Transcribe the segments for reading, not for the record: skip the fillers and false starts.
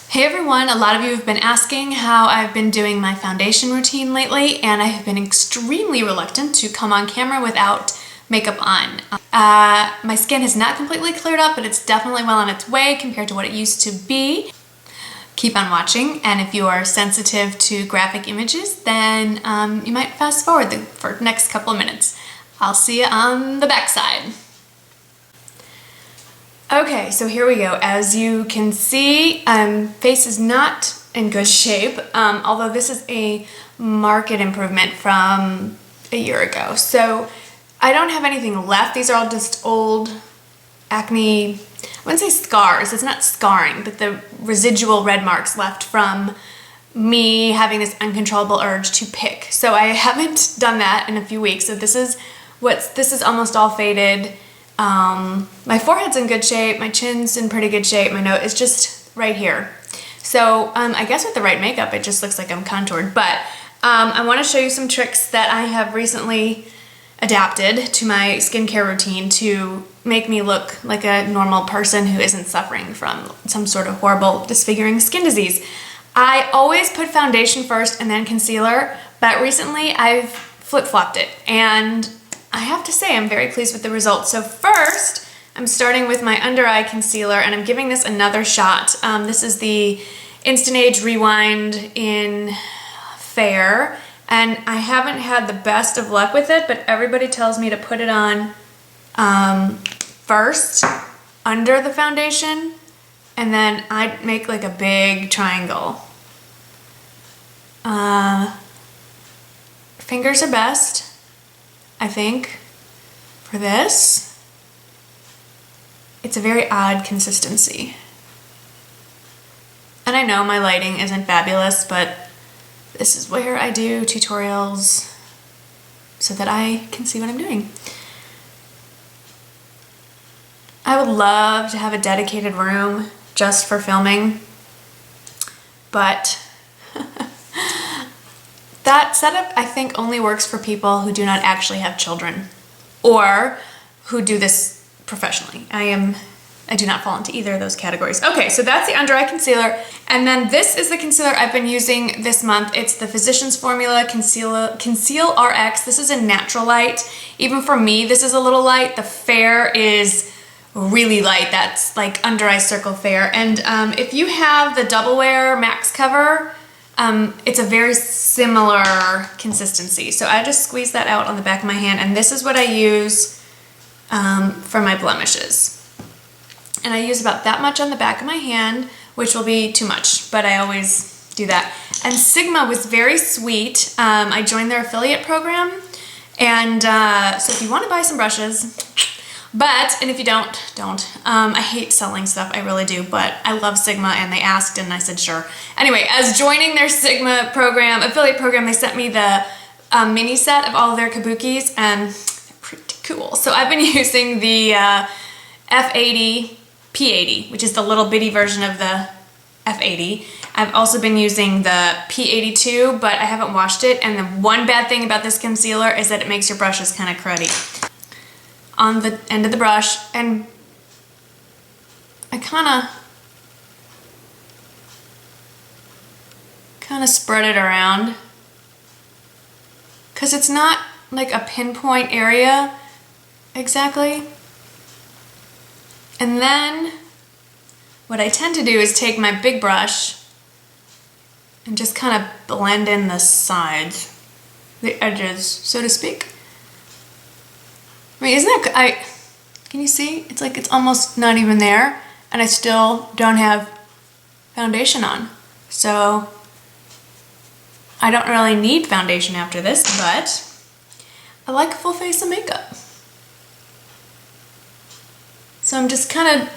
Hey everyone, a lot of you have been asking how I've been doing my foundation routine lately, and I have been extremely reluctant to come on camera without makeup on. My skin has not completely cleared up, but it's definitely well on its way compared to what it used to be. Keep on watching, and if you are sensitive to graphic images, then you might fast forward for the next couple of minutes. I'll see you on the backside. Okay, so here we go. As you can see, face is not in good shape, although this is a marked improvement from a year ago. So I don't have anything left. These are all just old acne, I wouldn't say scars, it's not scarring, but the residual red marks left from me having this uncontrollable urge to pick. So I haven't done that in a few weeks. So this is almost all faded. My forehead's in good shape, my chin's in pretty good shape, my nose is just right here. So I guess with the right makeup it just looks like I'm contoured, but I want to show you some tricks that I have recently adapted to my skincare routine to make me look like a normal person who isn't suffering from some sort of horrible disfiguring skin disease. I always put foundation first and then concealer, but recently I've flip-flopped it, and I have to say I'm very pleased with the results. So first, I'm starting with my under eye concealer, and I'm giving this another shot. This is the Instant Age Rewind in Fair, and I haven't had the best of luck with it, but everybody tells me to put it on first under the foundation, and then I make like a big triangle. Fingers are best, I think, for this. It's a very odd consistency. And I know my lighting isn't fabulous, but this is where I do tutorials so that I can see what I'm doing. I would love to have a dedicated room just for filming, but that setup, I think, only works for people who do not actually have children or who do this professionally. I do not fall into either of those categories. Okay, so that's the under eye concealer. And then this is the concealer I've been using this month. It's the Physicians Formula Conceal RX. This is a natural light. Even for me, this is a little light. The Fair is really light. That's like under eye circle Fair. And if you have the Double Wear Max Cover, it's a very similar consistency. So I just squeeze that out on the back of my hand, and this is what I use for my blemishes. And I use about that much on the back of my hand, which will be too much, but I always do that. And Sigma was very sweet. I joined their affiliate program, and so if you want to buy some brushes, and if you don't. I hate selling stuff, I really do, but I love Sigma, and they asked and I said sure. Anyway, as joining their Sigma program, affiliate program, they sent me the mini set of all of their kabukis, and they're pretty cool. So I've been using the F80, P80, which is the little bitty version of the F80. I've also been using the P82, but I haven't washed it, and the one bad thing about this concealer is that it makes your brushes kind of cruddy on the end of the brush, and I kind of spread it around because it's not like a pinpoint area exactly. And then what I tend to do is take my big brush and just kind of blend in the sides, the edges, so to speak. I mean, isn't that, can you see? It's like it's almost not even there, and I still don't have foundation on. So I don't really need foundation after this, but I like a full face of makeup. So I'm just kind of,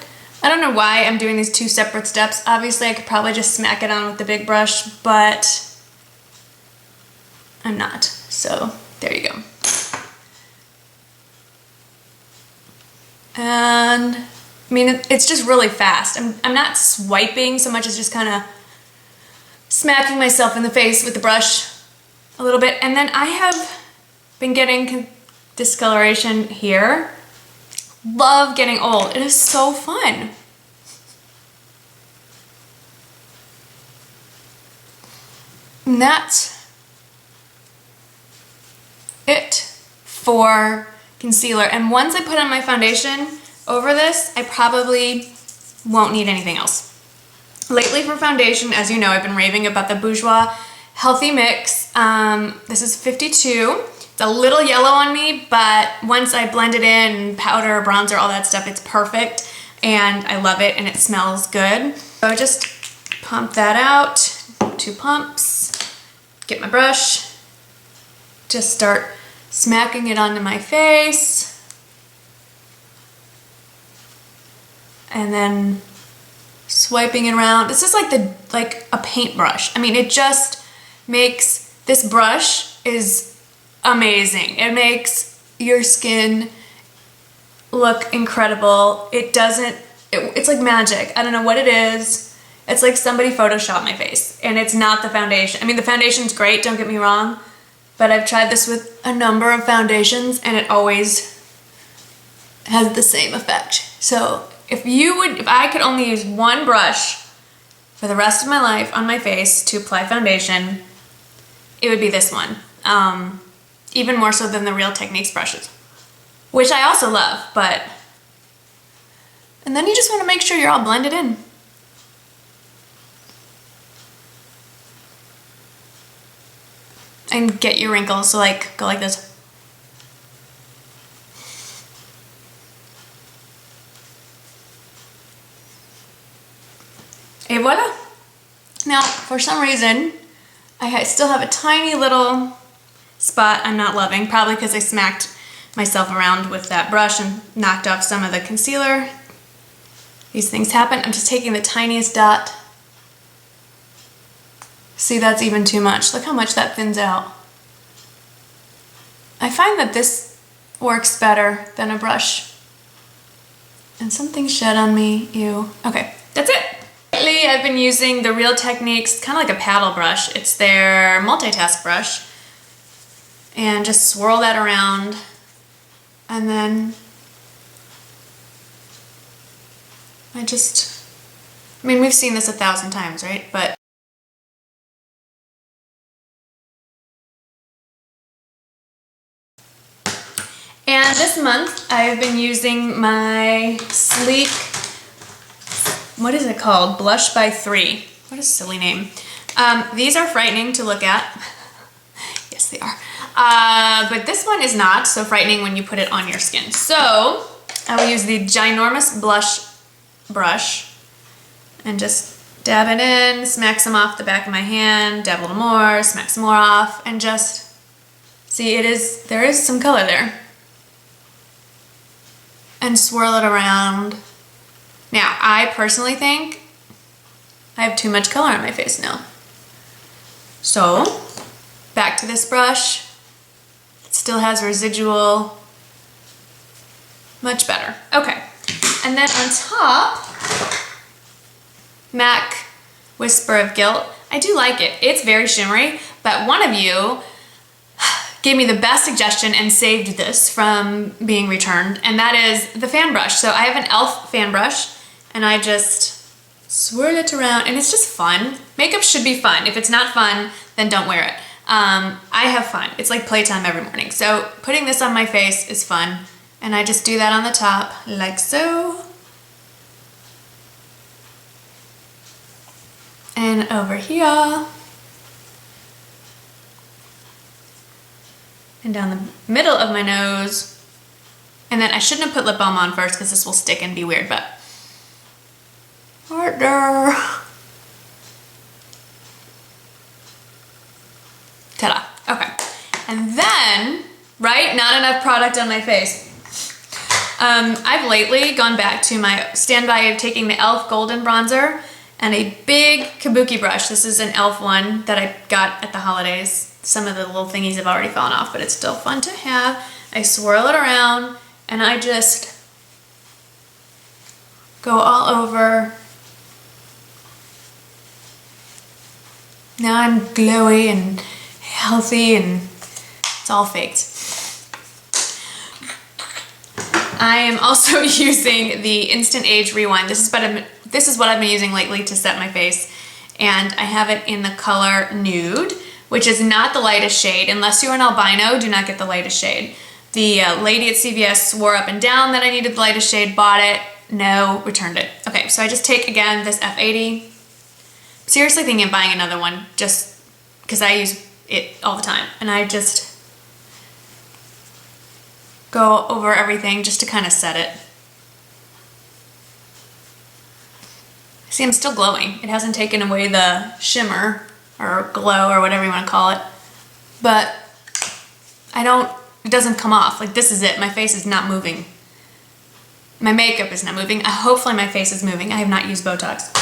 I don't know why I'm doing these two separate steps. Obviously I could probably just smack it on with the big brush, but I'm not. So there you go. And I mean, it's just really fast. I'm not swiping so much as just kind of smacking myself in the face with the brush a little bit. And then I have been getting discoloration here. Love getting old. It is so fun. And that's it for concealer. And once I put on my foundation over this, I probably won't need anything else. Lately for foundation, as you know, I've been raving about the Bourjois Healthy Mix. This is 52. It's a little yellow on me, but once I blend it in, powder, bronzer, all that stuff, it's perfect. And I love it, and it smells good. So I just pump that out, 2 pumps, get my brush, just start smacking it onto my face. And then swiping it around. This is like a paintbrush. I mean, it just makes, this brush is amazing. It makes your skin look incredible. It doesn't, it's like magic. I don't know what it is. It's like somebody photoshopped my face, and it's not the foundation. I mean, the foundation's great, don't get me wrong, but I've tried this with a number of foundations and it always has the same effect. So if I could only use one brush for the rest of my life on my face to apply foundation, it would be this one. Even more so than the Real Techniques brushes, which I also love, but, and then you just want to make sure you're all blended in. And get your wrinkles, so like, go like this. Et voila! Now, for some reason, I still have a tiny little spot I'm not loving, probably because I smacked myself around with that brush and knocked off some of the concealer. These things happen. I'm just taking the tiniest dot. See, that's even too much. Look how much that thins out. I find that this works better than a brush. And something shed on me, ew. Okay, that's it. Lately, I've been using the Real Techniques, kind of like a paddle brush. It's their multitask brush. And just swirl that around. And then I mean, we've seen this 1,000 times, right? But and this month, I've been using my Sleek, what is it called? Blush by 3. What a silly name. These are frightening to look at. Yes, they are. But this one is not so frightening when you put it on your skin. So I will use the ginormous blush brush and just dab it in, smack some off the back of my hand, dab a little more, smack some more off, and just see, there is some color there. And swirl it around. Now, I personally think I have too much color on my face now. So, back to this brush. It still has residual. Much better. Okay. And then on top, MAC Whisper of Gilt. I do like it. It's very shimmery, but one of you gave me the best suggestion and saved this from being returned, and that is the fan brush. So I have an e.l.f. fan brush, and I just swirl it around, and it's just fun. Makeup should be fun. If it's not fun, then don't wear it. I have fun. It's like playtime every morning. So putting this on my face is fun, and I just do that on the top, like so. And over here. And down the middle of my nose. And then I shouldn't have put lip balm on first because this will stick and be weird, but harder. Ta-da. Okay. And then, right, not enough product on my face. I've lately gone back to my standby of taking the e.l.f. Golden Bronzer and a big kabuki brush. This is an e.l.f. one that I got at the holidays. Some of the little thingies have already fallen off, but it's still fun to have. I swirl it around and I just go all over. Now I'm glowy and healthy and it's all faked. I am also using the Instant Age Rewind. This is what I've been using lately to set my face, and I have it in the color Nude. which is not the lightest shade. Unless you're an albino, do not get the lightest shade. The lady at CVS swore up and down that I needed the lightest shade, bought it, no, returned it. Okay, so I just take, again, this F80. Seriously thinking of buying another one just because I use it all the time. And I just go over everything just to kind of set it. See, I'm still glowing. It hasn't taken away the shimmer or glow or whatever you want to call it. But it doesn't come off. Like, this is it. My face is not moving. My makeup is not moving. Hopefully my face is moving. I have not used Botox.